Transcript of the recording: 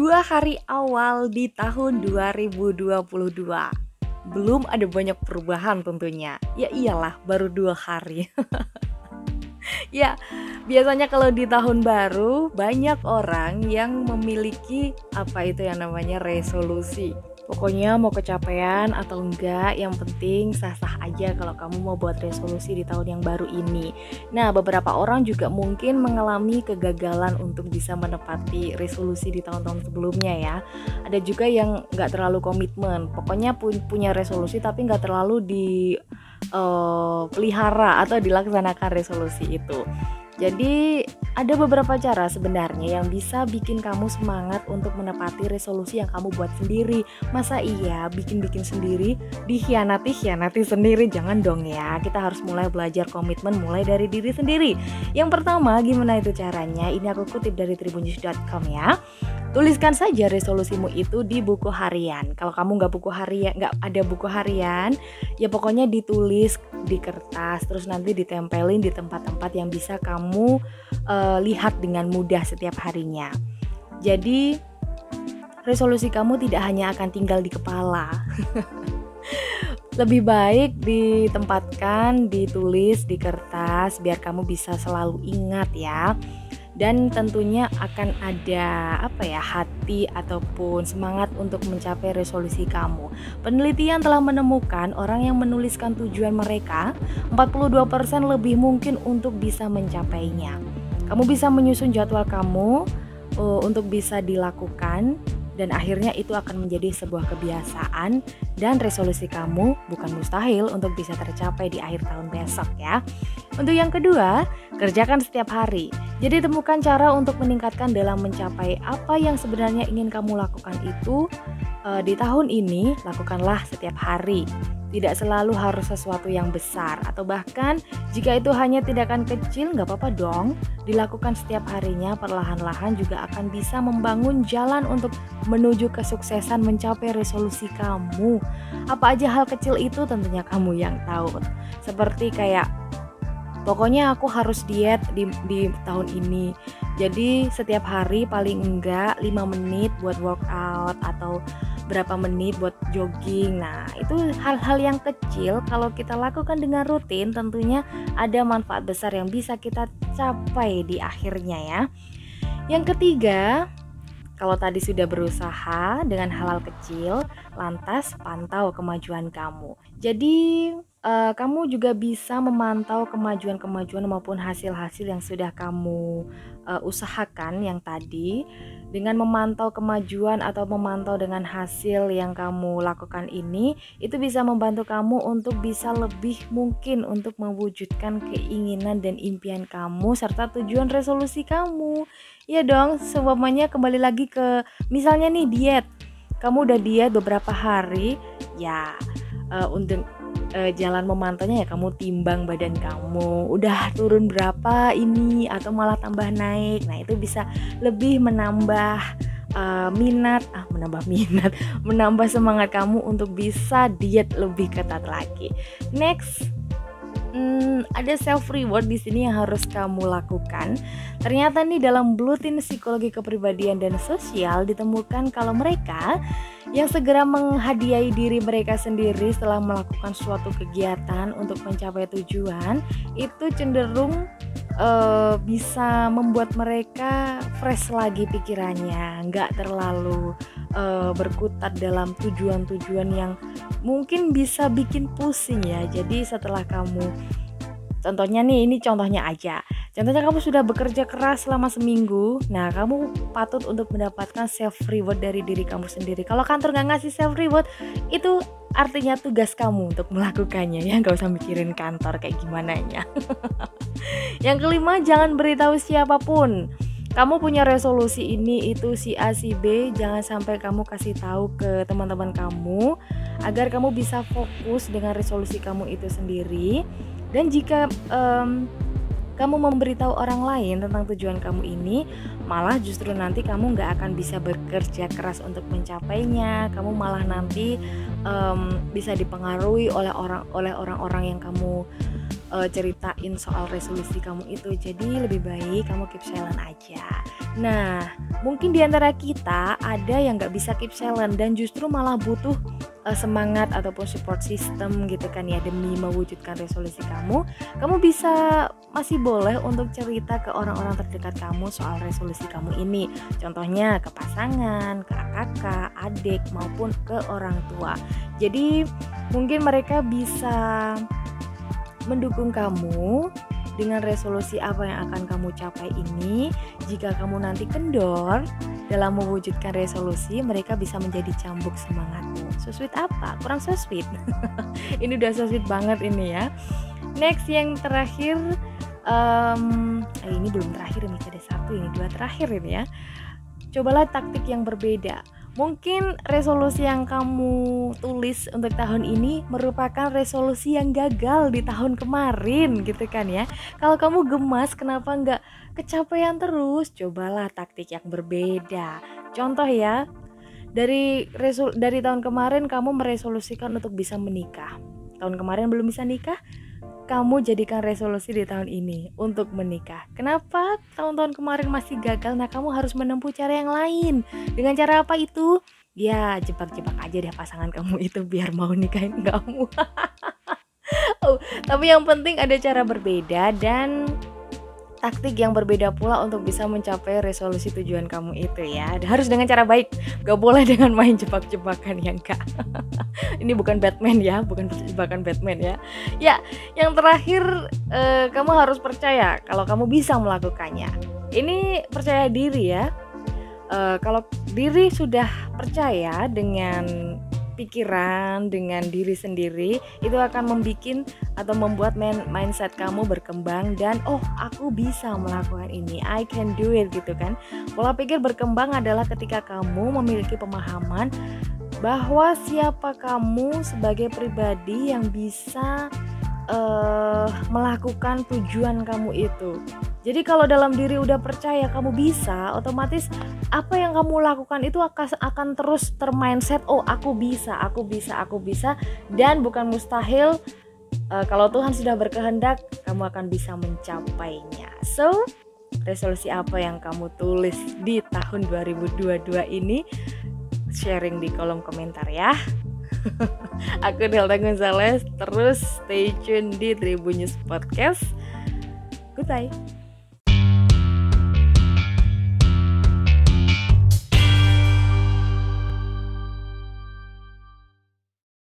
2 hari awal di tahun 2022. Belum ada banyak perubahan tentunya. Ya iyalah, baru 2 hari. Ya, biasanya kalau di tahun baru banyak orang yang memiliki apa itu yang namanya resolusi. Pokoknya mau kecapean atau enggak, yang penting sah-sah aja kalau kamu mau buat resolusi di tahun yang baru ini. Nah, beberapa orang juga mungkin mengalami kegagalan untuk bisa menepati resolusi di tahun-tahun sebelumnya ya. Ada juga yang nggak terlalu komitmen, pokoknya punya resolusi tapi nggak terlalu pelihara atau dilaksanakan resolusi itu. Jadi ada beberapa cara sebenarnya yang bisa bikin kamu semangat untuk menepati resolusi yang kamu buat sendiri. Masa iya bikin-bikin sendiri, dikhianati sendiri? Jangan dong ya. Kita harus mulai belajar komitmen mulai dari diri sendiri. Yang pertama, gimana itu caranya? Ini aku kutip dari tribunnews.com ya. Tuliskan saja resolusimu itu di buku harian. Kalau kamu nggak ada buku harian, ya pokoknya ditulis di kertas, terus nanti ditempelin di tempat-tempat yang bisa kamu lihat dengan mudah setiap harinya. Jadi resolusi kamu tidak hanya akan tinggal di kepala. Lebih baik ditempatkan, ditulis di kertas biar kamu bisa selalu ingat ya. Dan tentunya akan ada hati ataupun semangat untuk mencapai resolusi kamu. Penelitian telah menemukan orang yang menuliskan tujuan mereka 42% lebih mungkin untuk bisa mencapainya. Kamu bisa menyusun jadwal kamu untuk bisa dilakukan, dan akhirnya itu akan menjadi sebuah kebiasaan, dan resolusi kamu bukan mustahil untuk bisa tercapai di akhir tahun besok ya. Untuk yang kedua, kerjakan setiap hari. Jadi temukan cara untuk meningkatkan dalam mencapai apa yang sebenarnya ingin kamu lakukan itu di tahun ini. Lakukanlah setiap hari. Tidak selalu harus sesuatu yang besar, atau bahkan jika itu hanya tindakan kecil gak apa-apa dong. Dilakukan setiap harinya perlahan-lahan juga akan bisa membangun jalan untuk menuju kesuksesan mencapai resolusi kamu. Apa aja hal kecil itu tentunya kamu yang tahu. Seperti kayak pokoknya aku harus diet di tahun ini. Jadi setiap hari paling enggak 5 menit buat workout atau berapa menit buat jogging. Nah, itu hal-hal yang kecil kalau kita lakukan dengan rutin tentunya ada manfaat besar yang bisa kita capai di akhirnya ya. Yang ketiga, kalau tadi sudah berusaha dengan hal-hal kecil, lantas pantau kemajuan kamu. Jadi kamu juga bisa memantau kemajuan-kemajuan maupun hasil-hasil yang sudah kamu usahakan yang tadi. Dengan memantau kemajuan atau memantau dengan hasil yang kamu lakukan ini, itu bisa membantu kamu untuk bisa lebih mungkin untuk mewujudkan keinginan dan impian kamu serta tujuan resolusi kamu. Ya dong, seumpamanya kembali lagi ke misalnya nih diet. Kamu udah diet beberapa hari, ya untuk jalan memantaunya ya kamu timbang badan kamu udah turun berapa ini atau malah tambah naik. Nah, itu bisa lebih menambah menambah semangat kamu untuk bisa diet lebih ketat lagi. Next, ada self reward di sini yang harus kamu lakukan. Ternyata nih dalam Blueprint Psikologi Kepribadian dan Sosial ditemukan kalau mereka yang segera menghadiahi diri mereka sendiri setelah melakukan suatu kegiatan untuk mencapai tujuan itu cenderung bisa membuat mereka fresh lagi pikirannya, nggak terlalu berkutat dalam tujuan-tujuan yang mungkin bisa bikin pusing ya. Jadi setelah kamu, contohnya nih, ini contohnya aja. Contohnya kamu sudah bekerja keras selama seminggu. Nah, kamu patut untuk mendapatkan self reward dari diri kamu sendiri. Kalau kantor gak ngasih self reward, itu artinya tugas kamu untuk melakukannya ya. Gak usah mikirin kantor kayak gimana ya. Yang kelima, jangan beritahu siapapun. Kamu punya resolusi ini, itu si A, si B. Jangan sampai kamu kasih tahu ke teman-teman kamu, agar kamu bisa fokus dengan resolusi kamu itu sendiri. Dan jika kamu memberitahu orang lain tentang tujuan kamu ini, malah justru nanti kamu gak akan bisa bekerja keras untuk mencapainya. Kamu malah nanti bisa dipengaruhi oleh orang-orang yang kamu ceritain soal resolusi kamu itu. Jadi lebih baik kamu keep silent aja. Nah, mungkin di antara kita ada yang nggak bisa keep silent dan justru malah butuh semangat ataupun support system gitu kan ya demi mewujudkan resolusi kamu. Kamu bisa masih boleh untuk cerita ke orang-orang terdekat kamu soal resolusi kamu ini. Contohnya ke pasangan, ke kakak, adik maupun ke orang tua. Jadi mungkin mereka bisa mendukung kamu dengan resolusi apa yang akan kamu capai ini. Jika kamu nanti kendor dalam mewujudkan resolusi, mereka bisa menjadi cambuk semangatmu. So sweet apa? Kurang so sweet. Ini udah so sweet banget ini ya. Next yang terakhir, ini belum terakhir ini, ada satu ini, dua terakhir ini ya. Cobalah taktik yang berbeda. Mungkin resolusi yang kamu tulis untuk tahun ini merupakan resolusi yang gagal di tahun kemarin gitu kan ya. Kalau kamu gemas kenapa nggak kecapean terus? Cobalah taktik yang berbeda. Contoh ya, dari tahun kemarin kamu meresolusikan untuk bisa menikah. Tahun kemarin belum bisa nikah, kamu jadikan resolusi di tahun ini untuk menikah. Kenapa tahun-tahun kemarin masih gagal? Nah, kamu harus menempuh cara yang lain. Dengan cara apa itu? Ya, jebak-jebak aja deh pasangan kamu itu biar mau nikahin kamu. Tapi yang penting ada cara berbeda dan taktik yang berbeda pula untuk bisa mencapai resolusi tujuan kamu itu ya. Harus dengan cara baik, gak boleh dengan main jebak-jebakan ya enggak. Ini bukan Batman ya, bukan jebakan Batman ya. Ya, yang terakhir kamu harus percaya kalau kamu bisa melakukannya. Ini percaya diri ya. Kalau diri sudah percaya dengan pikiran, dengan diri sendiri, itu akan membuat mindset kamu berkembang dan aku bisa melakukan ini, I can do it gitu kan. Pola pikir berkembang adalah ketika kamu memiliki pemahaman bahwa siapa kamu sebagai pribadi yang bisa melakukan tujuan kamu itu. Jadi kalau dalam diri udah percaya kamu bisa, otomatis apa yang kamu lakukan itu akan terus termindset, aku bisa, dan bukan mustahil. Kalau Tuhan sudah berkehendak, kamu akan bisa mencapainya. So, resolusi apa yang kamu tulis di tahun 2022 ini? Sharing di kolom komentar ya. Aku Delta Gonzales, terus stay tune di Tribun News Podcast. Goodbye.